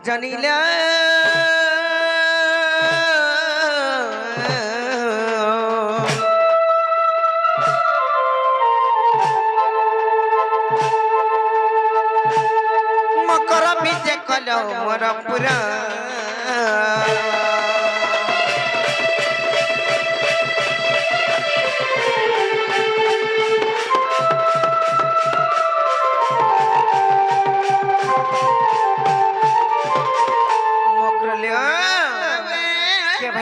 জানিলা মকর বিজে কল মোর পুরা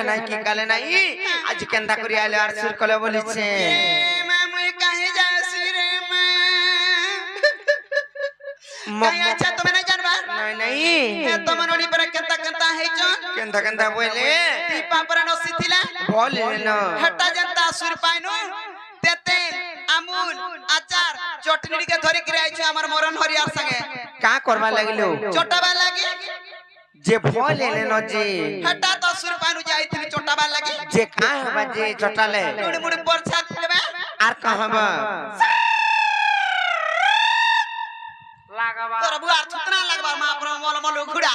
নাই কি কালে নাই আজ কেন্দা করি আইলে আর সুর কলে বলিছে মা মুই কাহে যাসি রে মা কাহে আচ্ছা তুমি না জানবা নাই নাই এ তোমার ওড়ি পরে কেন্দা কেন্দা হেইছ কেন্দা কেন্দা বলে দীপা পরে নসি থিলা বলে না হটা জেন্তা সুর পাইনু তেতে আমুল আচার চটনি কে ধরি করে আইছ আমার মরণ হরিয়ার সঙ্গে কা করবা লাগিলো চটাবা লাগি जे भोल लेने न जे हटा तो सुर पानु जाई थी चोटाबा लगी जे का हबा जे चोटाले मुड़ी मुड़ी परछा देबे आर कहबा लागबा तोर बुआर छुतना लागबा मा पर मोल मोल घुड़ा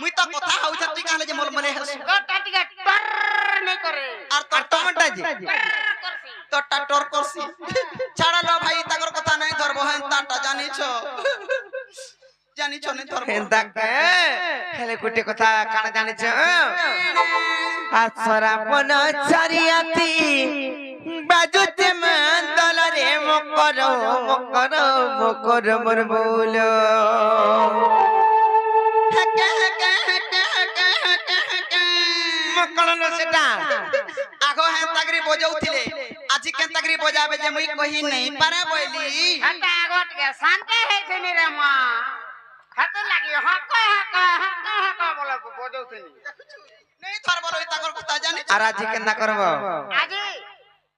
मुई तो कथा हउ छती कहले जे मोल मोले हस टाटिगा टर नहीं करे आर तो टमाटा जे तो टटर करसी छाड़ा लो भाई तागर कथा नहीं धरबो हेन ताटा जानि छो जानि छो नहीं धरबो हेंदा के हेले कुटे कथा काना जानि छ आसरा पन छरियाती बाजुते मंदल रे मकर मकर मकर मोर बोलो मकर न सेटा आगो है तगरी बजाउथिले आजि के तगरी बजाबे जे मुई कहि नहीं पारे बोली हटा आगट के शांति है छनी रे मा हाथ लागि हक बोले बजाउथिनी नहीं थर बोलो तगर कथा जानि आ आजि केना करबो आजि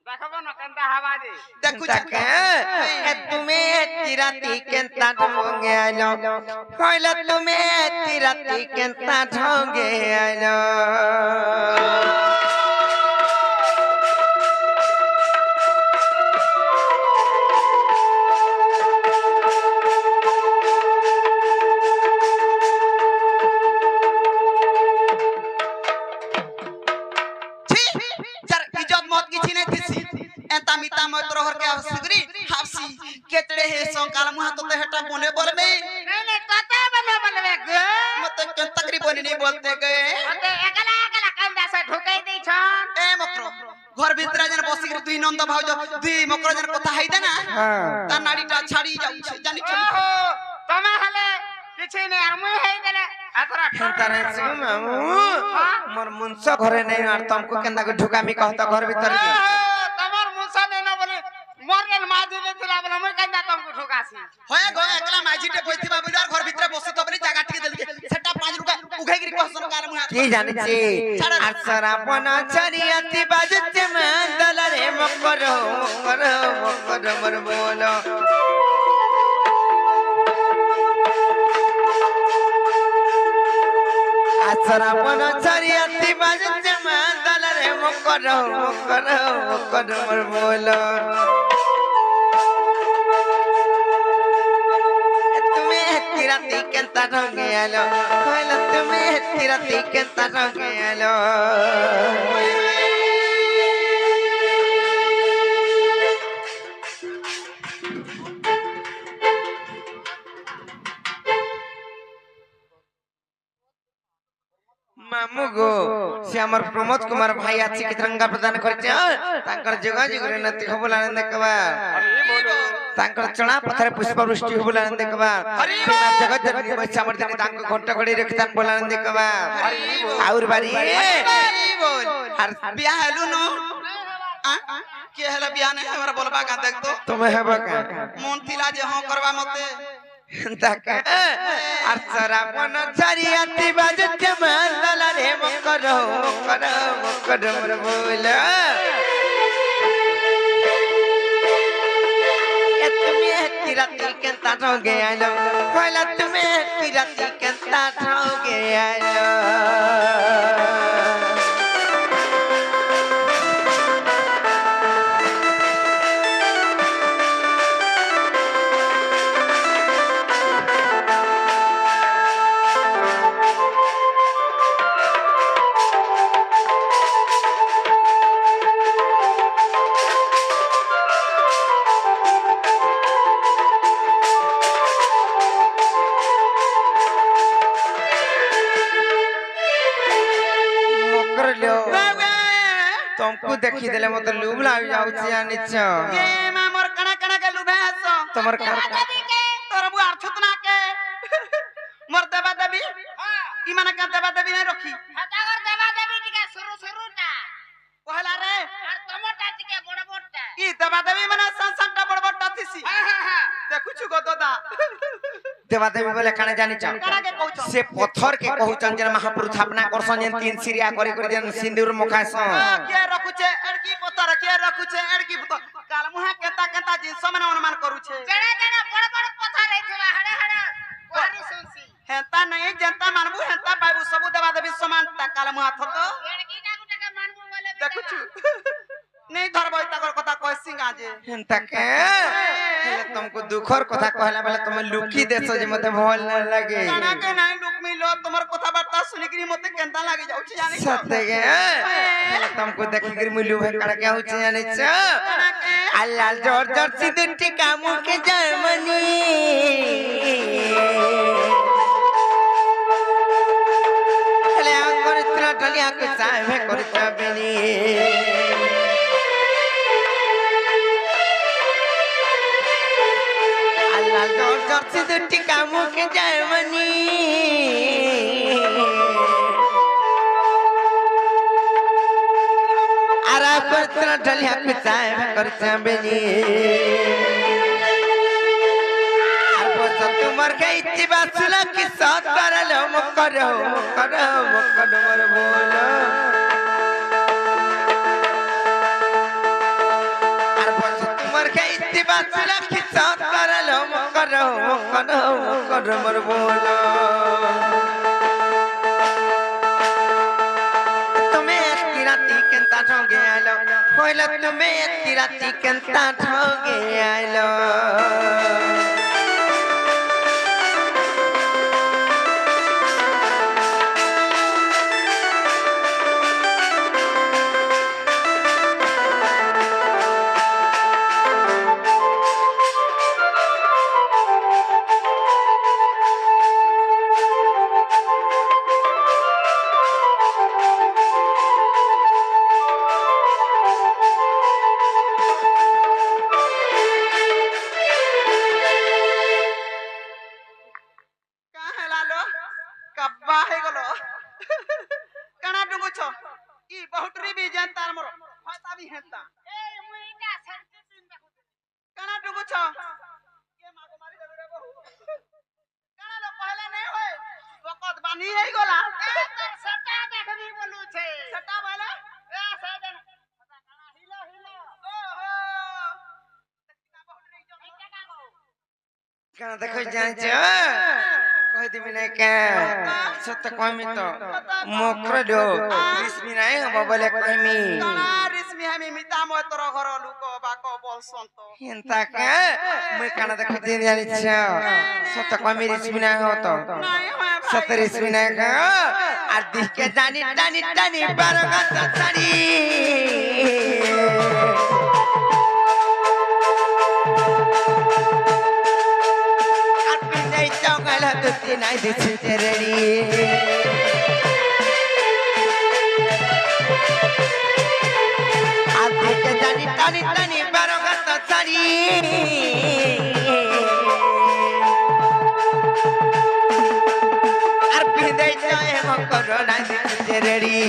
देखबो न केनता हवा दे देखु छके ए तुमे तिराती केनता ढोंगे आइलो कइला तुमे तिराती केनता ढोंगे आइलो मिता मत रहर के सिगरी हाफसी केतड़े हे संकाल मुहा तो हटा बोने बोल में नहीं कता बने बोलवे गे मत तकरी बोने नहीं बोलते गए अते एकला एकला कंदा से ढुकाई दै छन ए मकरो घर भीतर जन बसिगिर दुई नंद भाउज दुई मकरो जन कथा हाइ देना हां ता नाडीटा छाड़ी जाउ छे जानि छ तमे हले किछि नै आमुई हाइ देले अतरा ठंता रे से मामू मोर मुनसा घरे नै आर तुमको केंदा को ढुकामी कहता घर भीतर के मोरल माजी ने दिला बला मैं कंदा तुमको ठोकासी होय गो एकला माजी टे कोइथिबा बिलार घर भीतर बसि तो बली जागा ठीक देल के सेटा 5 रुपया उघाइगिरी कहसन कार मुहा की जानि छी अरसरा पन छरियाती बाजते मंदल रे मकर मकर मकर मर बोलो अरसरा पन छरियाती बाजते मंदल रे मकर मकर मकर मर बोलो तिराती केंता ढंगे आलो कहला तुमे तिराती केंता ढंगे आलो मामू गो से हमर प्रमोद कुमार भाई आछि के तिरंगा प्रदान करछे तांकर जगह जगह नति होबला देखबा तांकर चणा पथर पुष्प वृष्टि होबला देखबा सीमा जगत जननी मैसा मर्दनी तांक घंटा घड़ी रखतान बोला देखबा और बारी बोल हर बियाह हेलु नो के हला बियाह नै हमरा बोलबा का देख तो तुम्हें हेबा का मन थिला जे हां करबा मते तक अरसरा पन छरियाती बाजते मंदल रे मकर मकर मकर मोर बोला ए तुमे तिराती केंता ढोंगे आइलो कहला तुमे तिराती केंता ढोंगे आइलो तुमको देखी देले मत लूब लाग जाउछि जानिछ ये मैं मोर कणा कणा के लुभे हसो तमर तोर बु अर्थ ना के मोर देवा देवी ई माने का देवा देवी नहीं रखी हटागर देवा देवी टिके सुरु सुरु ता कहला रे और टमाटा टिके बड़ बड़टा ई देवा देवी माने संसारटा बड़ बड़टा थिसी देखु छु गो दादा देवा देवी बोले काने जानिछ कणा के कहउछ से पत्थर के कहउछन जे महापुरुष स्थापना करसन जे तीन सिरिया करी करी जेन सिंदूर मुखासन के रखुछे एड़की पत्थर के रखुछे एड़की पत्थर काल मुहा केता केता जिंस मन अनुमान करूछे जड़ा जड़ा बड़ बड़ पत्थर हेथला हड़ा हड़ा कोरी सुनसी हेता नहीं जनता मानबू हेता पाइबू सब देवा देवी समान ता काल मुहा थतो एड़की ना गुटा के मानबू बोले देखु छु नहीं धरबो ताकर कथा कह सिंगा जे हेंता के तुमको दुखर कथा कहला बेले तुम लुकी देसो जे मते भल न लागे काना के नहीं लुक मिलो तुम्हार कथा बार्ता सुनि करी मते केंता लागी जाउछि जानि सत्य के तुमको देखि करी मुलु भर काने के होछि जानिछ अल्लाह जोर जोर सिंदूर टिका मुके जर्मनी ले आ करतला डलिया के साहे करता बेनी अल्लाह जोर जोर सिंदूर टिका मुके जर्मनी आरा करतला डलिया के साहे करता बेनी तुमर के इत्तिबा सुला की साथ करल मकरो मकर मर बोलो अर बस तुमर के इत्तिबा सुला की साथ करल मकरो मकर मर बोलो तुम्हें की राती केंता ठोगे आलो कोइला तुम्हें की राती केंता ठोगे आलो क्या देखो जानिछ कहि दिबि नै के सत्य कहमी तो मोकर दो रिस्मी नै हो बोले कहमी रिस्मी हमी मिता म तोर घर लुक बाको बोल संत हेंता के मैं काना देखो दिन जानिछ सत्य कहमी रिस्मी नै हो तो सत्य रिस्मी नै के आ दिख के जानी टानी टानी बारगा साड़ी नहीं दिसी तेरी आधे के जानी टानी टानी बारोगा तो सारी और फिर दे जाए मकरो नहीं दिसी तेरी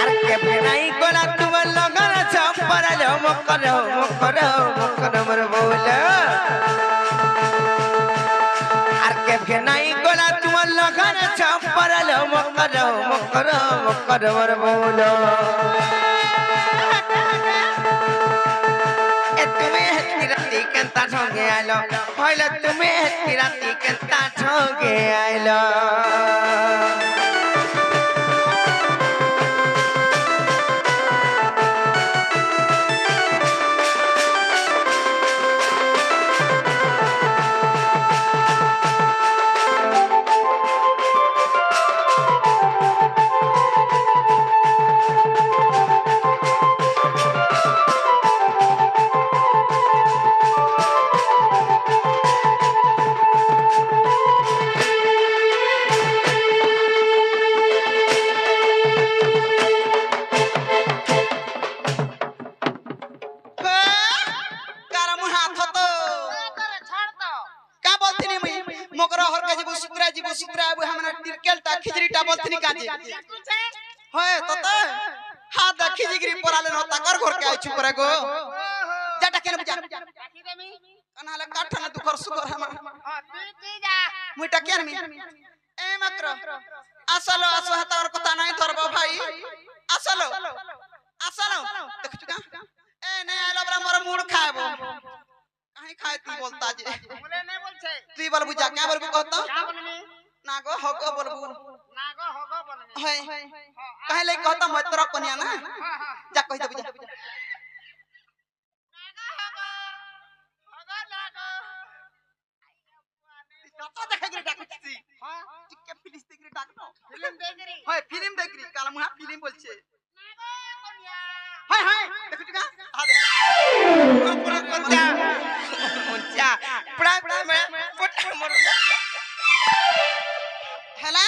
और के नहीं गोला तुम लोगों ने चंपर लो मकरो मकरो मकरो मर बोलो के नहीं गोला तुम लगन छपर लो मकर मर बोलो ए तुम्हें तिरती केंता ठोगे आलो होइला तुम्हें तिरती केंता ठोगे आलो के जीव सुतरा अब हमरा टिरकेलटा खिचड़ीटा बोलतनी काजे होय तते हां देखि जिगरी पराले न ताकर घर के आइछु करे गो जाटा केन बुझा कनाले काठना दुखर सुकर हम मुइटा केन मी ए मात्र আসলো আসো হাতার কথা নাই ধরবো ভাই আসলো আসলো দেখছু কা এ নে আলো বড় মোর মুড খাইবো কাই খাই তুই বলতা যে বলে নে বলছে তুই বল বুঝা কে বলবু কত না বলবি না গো হগো বলবু না গো হগো বলবি হয় কাইলে কত মত্র কনিয়া না যা কই দে বুঝা না গো হগো হগো না গো কত দেখে গরে ডাকছি হ্যাঁ টিকে পুলিশ দেখরে ডাকনো ফিল্ম দেখরি হয় ফিল্ম দেখরি কালা মুহা ফিল্ম বলছে না গো কনিয়া হয় হয় দেখছু কা আ দে পুরা কোনটা কোনটা পুরা মে পুরা মর হেলা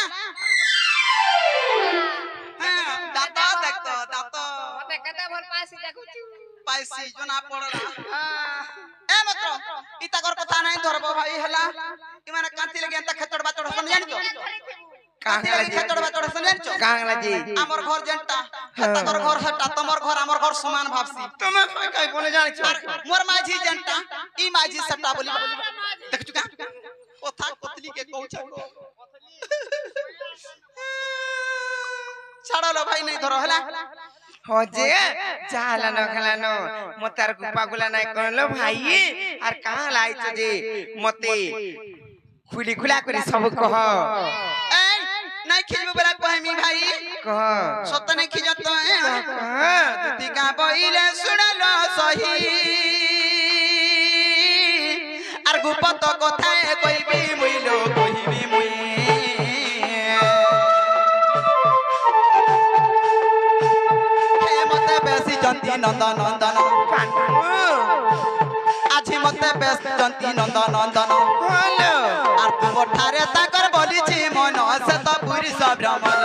হ্যাঁ দাতা দেখতো দাতা মতে কতে ভাল পাইছি দেখুচু পাইছি জনা পড়লা এ মাত্র ইতাগর কথা নাই ধরবো ভাই হেলা ইমানে কান্তি লাগি এত খেতড় বাতড় শুন জানিছো কাংলা খেতড় বাতড় শুন জানিছো কাংলা জি আমার ঘর জেনটা হেতাগর ঘর হেটা তোমার ঘর আমার ঘর সমান ভাবছি তুমি কই বলে জানিছো মোর মাঝি জেনটা ই মাঝি সটা বলি দেখছু কা কথা কতলি কে কউছ ছাড়ালো ভাই নাই ধরো হেলা হজে চালানো খেলানো মতার গুপাগুলা নাই করলো ভাই আর কাহা লাইছো যে মতে খুলি খুলা করে সব কহ এই নাই খিজবো বেলা কইমি ভাই কহ সত্য নাই খিজত দুতি কা বইলে শুনালো সহি আর গুপত কথা কইবি মুইলো কইবি মুই হে মতে বেশি জন্তি নন্দন নন্দন আজি মতে বেশ জন্তি নন্দন নন্দন হলো আর তুমঠারে তাকর বলিছি মন সে তো পুরি সব ভ্রমণ